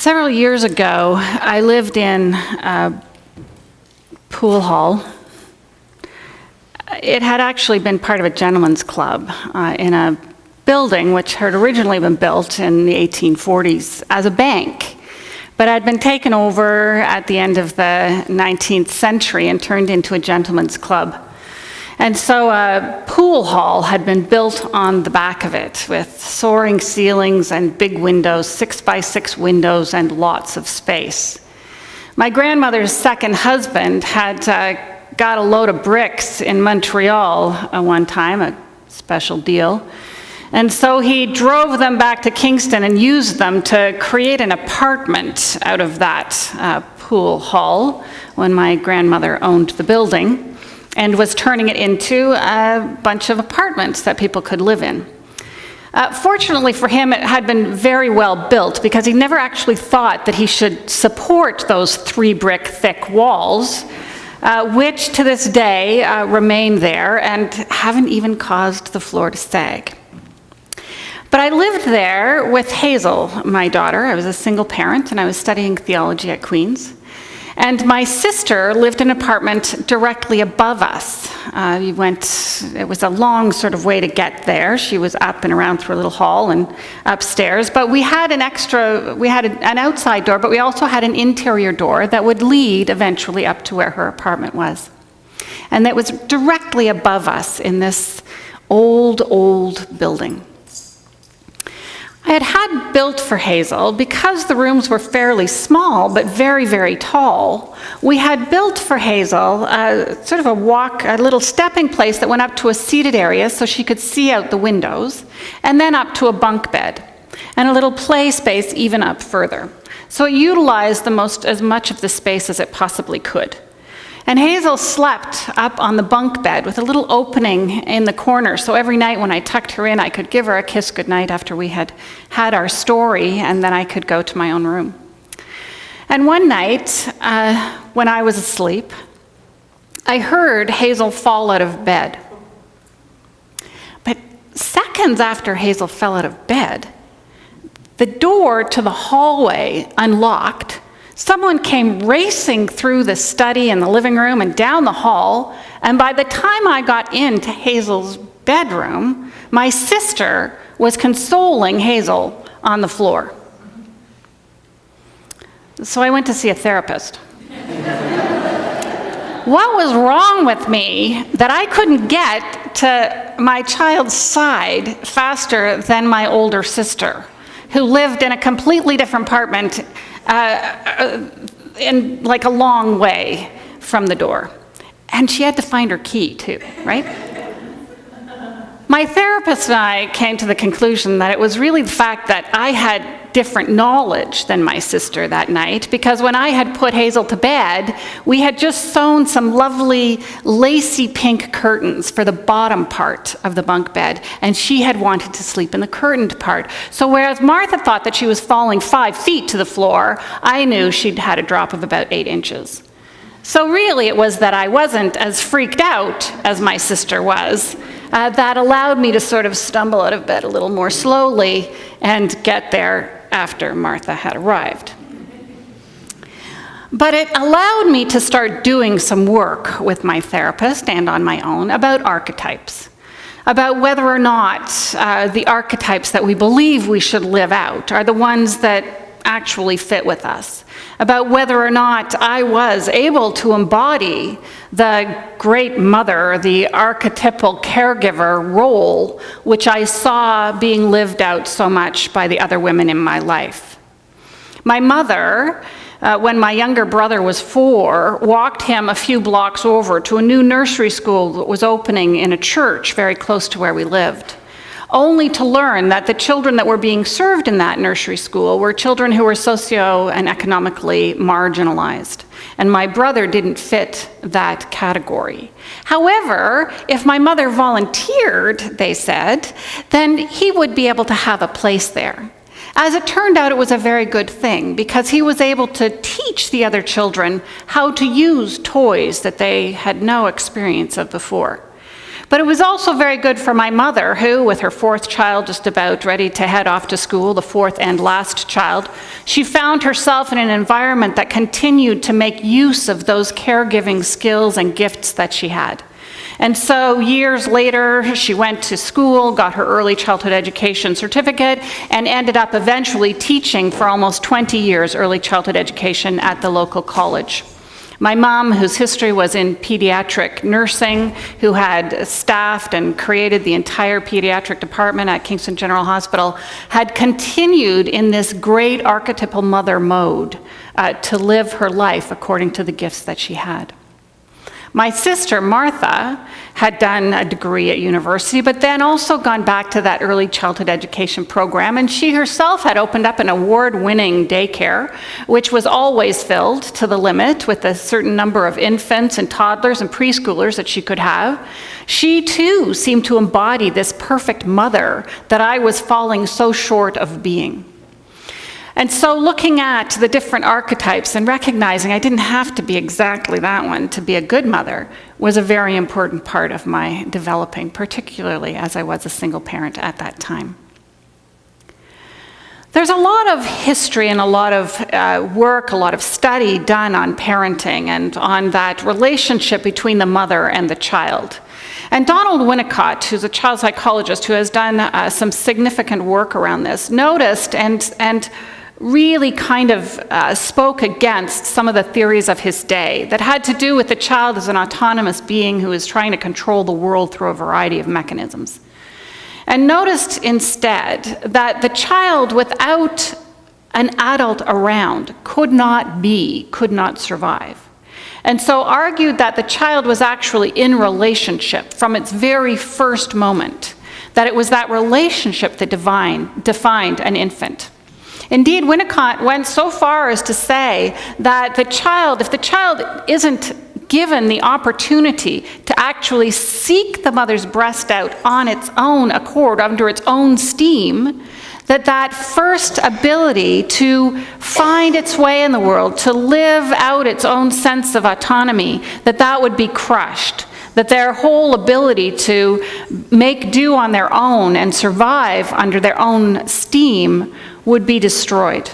Several years ago, I lived in a pool hall. It had actually been part of a gentleman's club in a building which had originally been built in the 1840s as a bank, but had been taken over at the end of the 19th century and turned into a gentleman's club. And so a pool hall had been built on the back of it with soaring ceilings and big windows, 6x6 windows, and lots of space. My grandmother's second husband had got a load of bricks in Montreal one time, a special deal. And so he drove them back to Kingston and used them to create an apartment out of that pool hall when my grandmother owned the building, and was turning it into a bunch of apartments that people could live in. Fortunately for him, it had been very well built because he never actually thought that he should support those 3-brick thick walls, which to this day remain there and haven't even caused the floor to sag. But I lived there with Hazel, my daughter. I was a single parent and I was studying theology at Queen's. And my sister lived in an apartment directly above us. It was a long sort of way to get there. She was up and around through a little hall and upstairs. But we had an outside door, but we also had an interior door that would lead eventually up to where her apartment was. And that was directly above us in this old building. I had built for Hazel, because the rooms were fairly small but very, very tall, we had built for Hazel sort of a little stepping place that went up to a seated area so she could see out the windows, and then up to a bunk bed, and a little play space even up further. So it utilized as much of the space as it possibly could. And Hazel slept up on the bunk bed with a little opening in the corner, so every night when I tucked her in, I could give her a kiss goodnight after we had had our story, and then I could go to my own room. And one night, when I was asleep, I heard Hazel fall out of bed. But seconds after Hazel fell out of bed, the door to the hallway unlocked. Someone came racing through the study and the living room and down the hall, and by the time I got into Hazel's bedroom, my sister was consoling Hazel on the floor. So I went to see a therapist. What was wrong with me that I couldn't get to my child's side faster than my older sister, who lived in a completely different apartment in like a long way from the door. And she had to find her key too, right? My therapist and I came to the conclusion that it was really the fact that I had different knowledge than my sister that night, because when I had put Hazel to bed, we had just sewn some lovely lacy pink curtains for the bottom part of the bunk bed, and she had wanted to sleep in the curtained part. So whereas Martha thought that she was falling 5 feet to the floor, I knew she'd had a drop of about 8 inches. So really it was that I wasn't as freaked out as my sister was, that allowed me to sort of stumble out of bed a little more slowly and get there after Martha had arrived. But it allowed me to start doing some work with my therapist and on my own about archetypes, about whether or not the archetypes that we believe we should live out are the ones that actually fit with us, about whether or not I was able to embody the great mother, the archetypal caregiver role, which I saw being lived out so much by the other women in my life. My mother, when my younger brother was 4, walked him a few blocks over to a new nursery school that was opening in a church very close to where we lived, only to learn that the children that were being served in that nursery school were children who were socio and economically marginalized. And my brother didn't fit that category. However, if my mother volunteered, they said, then he would be able to have a place there. As it turned out, it was a very good thing, because he was able to teach the other children how to use toys that they had no experience of before. But it was also very good for my mother, who, with her fourth child just about ready to head off to school, the fourth and last child, she found herself in an environment that continued to make use of those caregiving skills and gifts that she had. And so years later, she went to school, got her early childhood education certificate, and ended up eventually teaching for almost 20 years early childhood education at the local college. My mom, whose history was in pediatric nursing, who had staffed and created the entire pediatric department at Kingston General Hospital, had continued in this great archetypal mother mode to live her life according to the gifts that she had. My sister, Martha, had done a degree at university, but then also gone back to that early childhood education program, and she herself had opened up an award-winning daycare, which was always filled to the limit with a certain number of infants and toddlers and preschoolers that she could have. She too seemed to embody this perfect mother that I was falling so short of being. And so looking at the different archetypes and recognizing I didn't have to be exactly that one to be a good mother was a very important part of my developing, particularly as I was a single parent at that time. There's a lot of history and a lot of work, a lot of study done on parenting and on that relationship between the mother and the child. And Donald Winnicott, who's a child psychologist who has done some significant work around this, noticed and really kind of spoke against some of the theories of his day that had to do with the child as an autonomous being who is trying to control the world through a variety of mechanisms. And noticed instead that the child without an adult around could not survive. And so argued that the child was actually in relationship from its very first moment, that it was that relationship that defined an infant. Indeed, Winnicott went so far as to say that if the child isn't given the opportunity to actually seek the mother's breast out on its own accord, under its own steam, that first ability to find its way in the world, to live out its own sense of autonomy, that would be crushed. That their whole ability to make do on their own and survive under their own steam would be destroyed.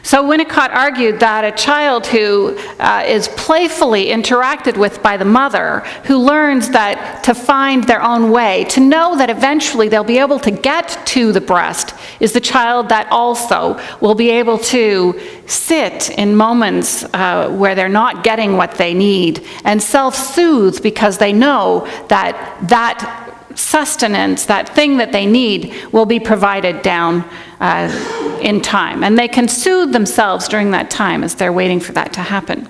So Winnicott argued that a child who is playfully interacted with by the mother, who learns that to find their own way, to know that eventually they'll be able to get to the breast, is the child that also will be able to sit in moments where they're not getting what they need and self-soothe because they know that sustenance, that thing that they need, will be provided down in time. And they can soothe themselves during that time as they're waiting for that to happen.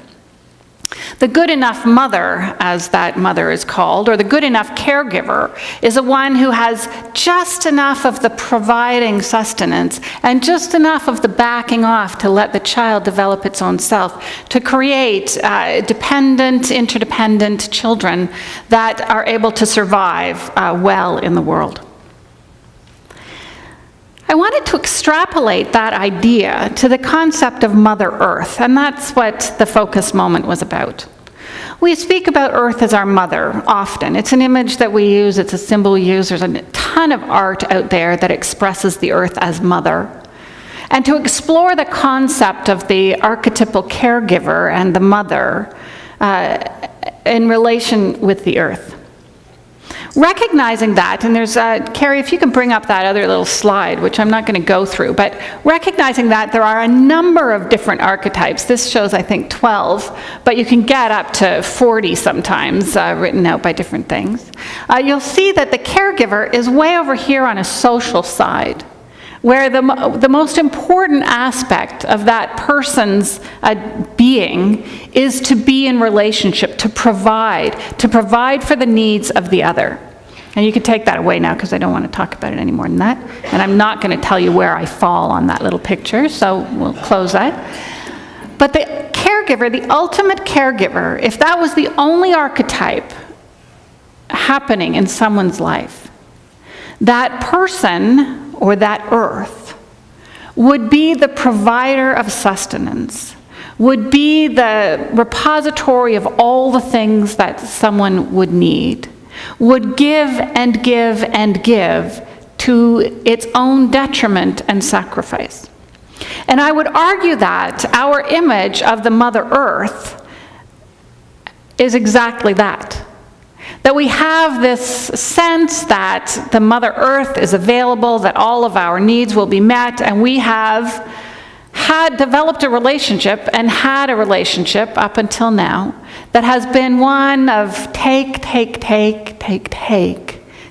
The good enough mother, as that mother is called, or the good enough caregiver, is the one who has just enough of the providing sustenance and just enough of the backing off to let the child develop its own self, to create dependent, interdependent children that are able to survive well in the world. I wanted to extrapolate that idea to the concept of Mother Earth, and that's what the focus moment was about. We speak about Earth as our mother often. It's an image that we use, it's a symbol we use. There's a ton of art out there that expresses the Earth as mother. And to explore the concept of the archetypal caregiver and the mother in relation with the Earth. Recognizing that, and there's, Carrie, if you can bring up that other little slide, which I'm not going to go through, but recognizing that there are a number of different archetypes. This shows, I think, 12, but you can get up to 40 sometimes, written out by different things. You'll see that the caregiver is way over here on a social side, where the most important aspect of that person's being is to be in relationship, to provide for the needs of the other. And you can take that away now because I don't want to talk about it any more than that. And I'm not going to tell you where I fall on that little picture, so we'll close that. But the caregiver, the ultimate caregiver, if that was the only archetype happening in someone's life, that person or that earth would be the provider of sustenance, would be the repository of all the things that someone would need, would give and give and give to its own detriment and sacrifice. And I would argue that our image of the Mother Earth is exactly that. That we have this sense that the Mother Earth is available, that all of our needs will be met, and we have developed a relationship and had a relationship up until now that has been one of take,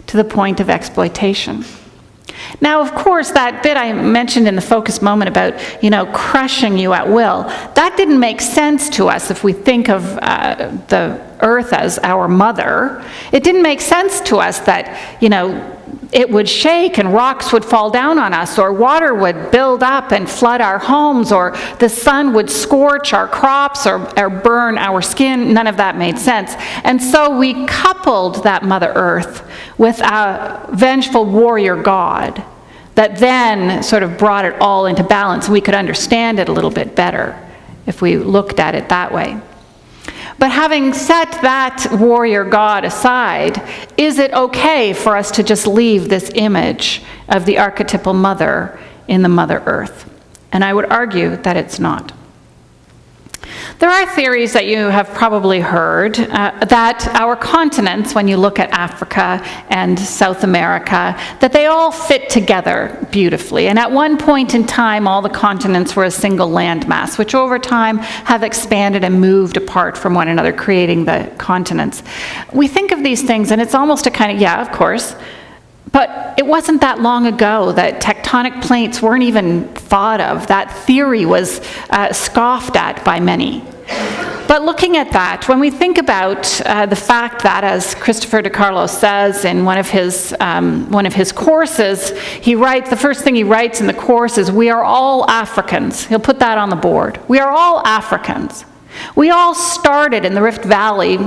to the point of exploitation. Now, of course, that bit I mentioned in the focus moment about, crushing you at will, that didn't make sense to us if we think of the earth as our mother. It didn't make sense to us that, it would shake and rocks would fall down on us, or water would build up and flood our homes, or the sun would scorch our crops or burn our skin. None of that made sense. And so we coupled that Mother Earth with a vengeful warrior god that then sort of brought it all into balance. We could understand it a little bit better if we looked at it that way. But having set that warrior god aside, is it okay for us to just leave this image of the archetypal mother in the Mother Earth? And I would argue that it's not. There are theories that you have probably heard that our continents, when you look at Africa and South America, that they all fit together beautifully. And at one point in time, all the continents were a single landmass, which over time have expanded and moved apart from one another, creating the continents. We think of these things, and it's almost a kind of, yeah, of course, but it wasn't that long ago that tectonic plates weren't even thought of. That theory was scoffed at by many. But looking at that, when we think about the fact that, as Christopher DiCarlo says in one of his courses, he writes, the first thing he writes in the course is, "We are all Africans." He'll put that on the board. We are all Africans. We all started in the Rift Valley.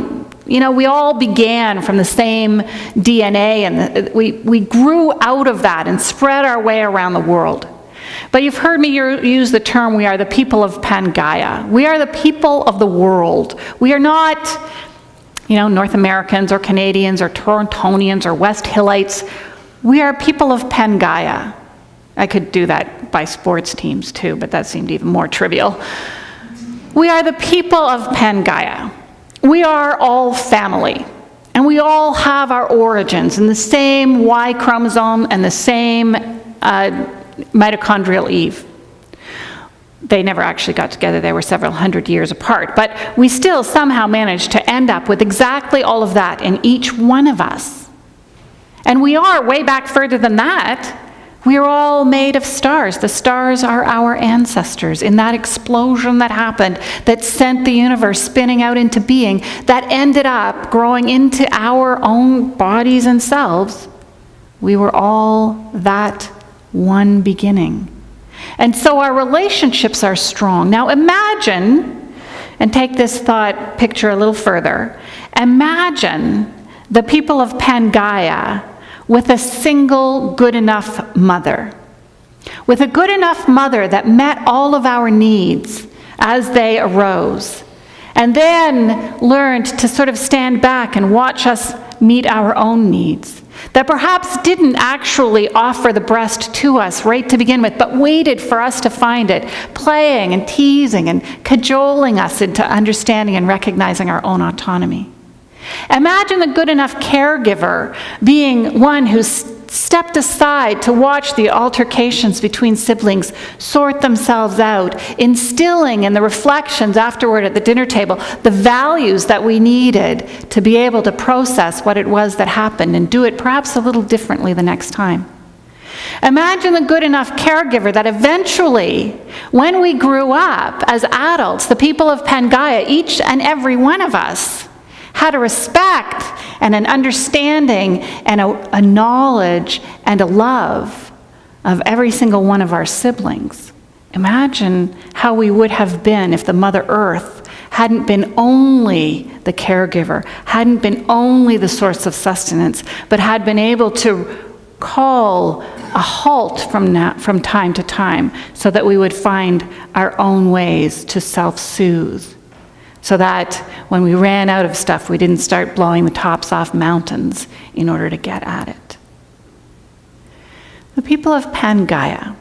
We all began from the same DNA, and we grew out of that and spread our way around the world. But you've heard me use the term, we are the people of Pangaea. We are the people of the world. We are not, North Americans or Canadians or Torontonians or West Hillites. We are people of Pangaea. I could do that by sports teams too, but that seemed even more trivial. We are the people of Pangaea. We are all family, and we all have our origins in the same Y chromosome and the same mitochondrial Eve. They never actually got together. They were several hundred years apart, but we still somehow managed to end up with exactly all of that in each one of us. And we are, way back further than that, we are all made of stars. The stars are our ancestors. In that explosion that happened, that sent the universe spinning out into being, that ended up growing into our own bodies and selves, we were all that one beginning. And so our relationships are strong. Now imagine, and take this thought picture a little further, imagine the people of Pangaea with a single good enough mother. With a good enough mother that met all of our needs as they arose, and then learned to sort of stand back and watch us meet our own needs. That perhaps didn't actually offer the breast to us right to begin with, but waited for us to find it, playing and teasing and cajoling us into understanding and recognizing our own autonomy. Imagine the good enough caregiver being one who stepped aside to watch the altercations between siblings sort themselves out, instilling in the reflections afterward at the dinner table the values that we needed to be able to process what it was that happened and do it perhaps a little differently the next time. Imagine the good enough caregiver that eventually, when we grew up as adults, the people of Pangaea, each and every one of us, had a respect and an understanding and a knowledge and a love of every single one of our siblings. Imagine how we would have been if the Mother Earth hadn't been only the caregiver, hadn't been only the source of sustenance, but had been able to call a halt from time to time so that we would find our own ways to self-soothe. so that when we ran out of stuff, we didn't start blowing the tops off mountains in order to get at it. The people of Pangaea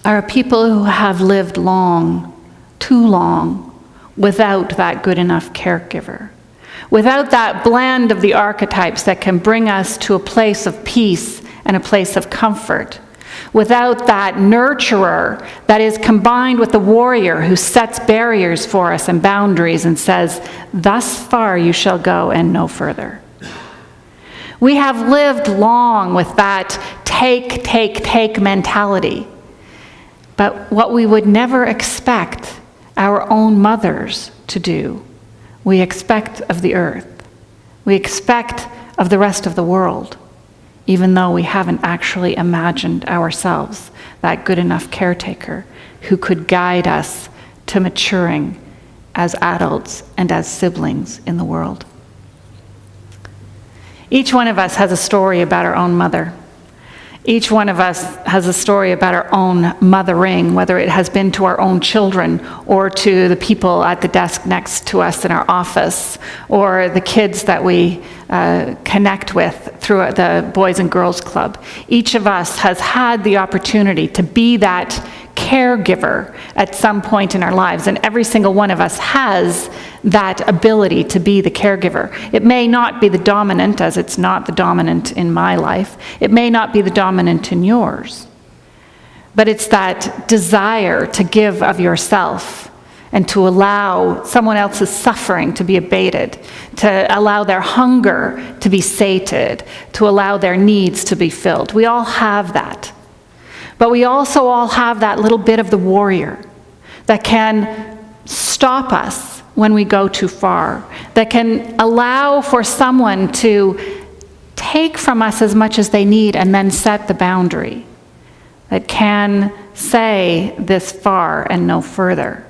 are a people who have lived long, too long, without that good enough caregiver, without that blend of the archetypes that can bring us to a place of peace and a place of comfort, without that nurturer that is combined with the warrior who sets barriers for us and boundaries and says, "Thus far you shall go and no further." We have lived long with that take mentality. But what we would never expect our own mothers to do, we expect of the earth. We expect of the rest of the world, even though we haven't actually imagined ourselves that good enough caretaker who could guide us to maturing as adults and as siblings in the world. Each one of us has a story about our own mother. Each one of us has a story about our own mothering, whether it has been to our own children or to the people at the desk next to us in our office, or the kids that we connect with through the Boys and Girls Club. Each of us has had the opportunity to be that caregiver at some point in our lives, and every single one of us has that ability to be the caregiver. It may not be the dominant, as it's not the dominant in my life. It may not be the dominant in yours. But it's that desire to give of yourself and to allow someone else's suffering to be abated, to allow their hunger to be sated, to allow their needs to be filled. We all have that. But we also all have that little bit of the warrior that can stop us when we go too far, that can allow for someone to take from us as much as they need and then set the boundary, that can say this far and no further.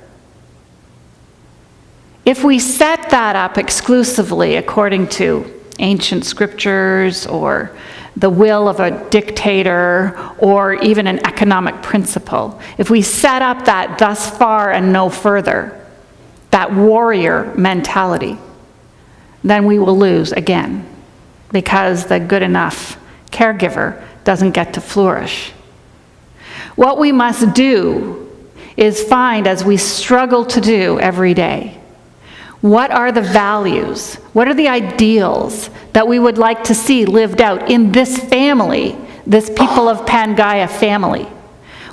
If we set that up exclusively according to ancient scriptures or the will of a dictator or even an economic principle, if we set up that thus far and no further, that warrior mentality, then we will lose again, because the good enough caregiver doesn't get to flourish. What we must do is find, as we struggle to do every day, what are the values, what are the ideals that we would like to see lived out in this family, this People of Pangaea family?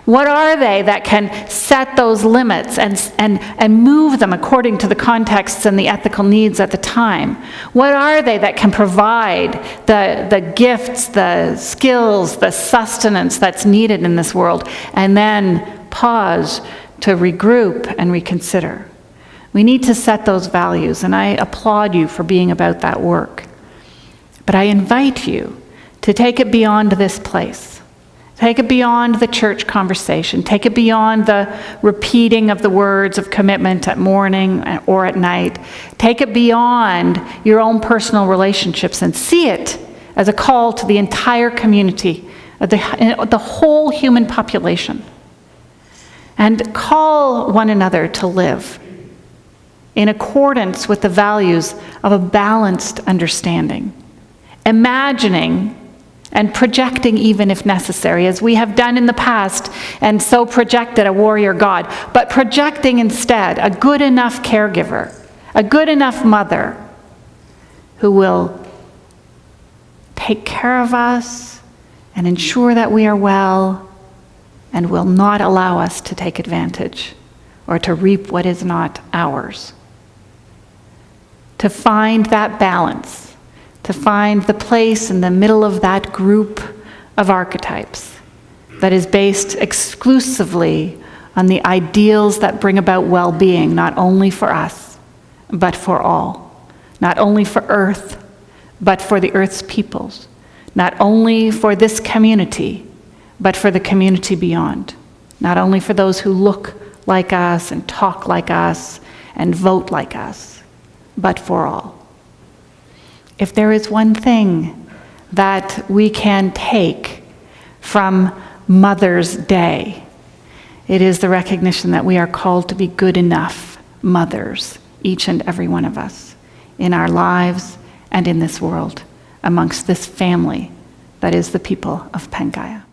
What are they that can set those limits and move them according to the contexts and the ethical needs at the time? What are they that can provide the gifts, the skills, the sustenance that's needed in this world, and then pause to regroup and reconsider? We need to set those values, and I applaud you for being about that work. But I invite you to take it beyond this place. Take it beyond the church conversation. Take it beyond the repeating of the words of commitment at morning or at night. Take it beyond your own personal relationships and see it as a call to the entire community, the whole human population. And call one another to live in accordance with the values of a balanced understanding, imagining and projecting, even if necessary, as we have done in the past, and so projected a warrior God, but projecting instead a good enough caregiver, a good enough mother who will take care of us and ensure that we are well and will not allow us to take advantage or to reap what is not ours. To find that balance, to find the place in the middle of that group of archetypes that is based exclusively on the ideals that bring about well-being, not only for us, but for all. Not only for Earth, but for the Earth's peoples. Not only for this community, but for the community beyond. Not only for those who look like us and talk like us and vote like us, but for all. If there is one thing that we can take from Mother's Day, it is the recognition that we are called to be good enough mothers each and every one of us, in our lives and in this world, amongst this family that is the people of Pangaea.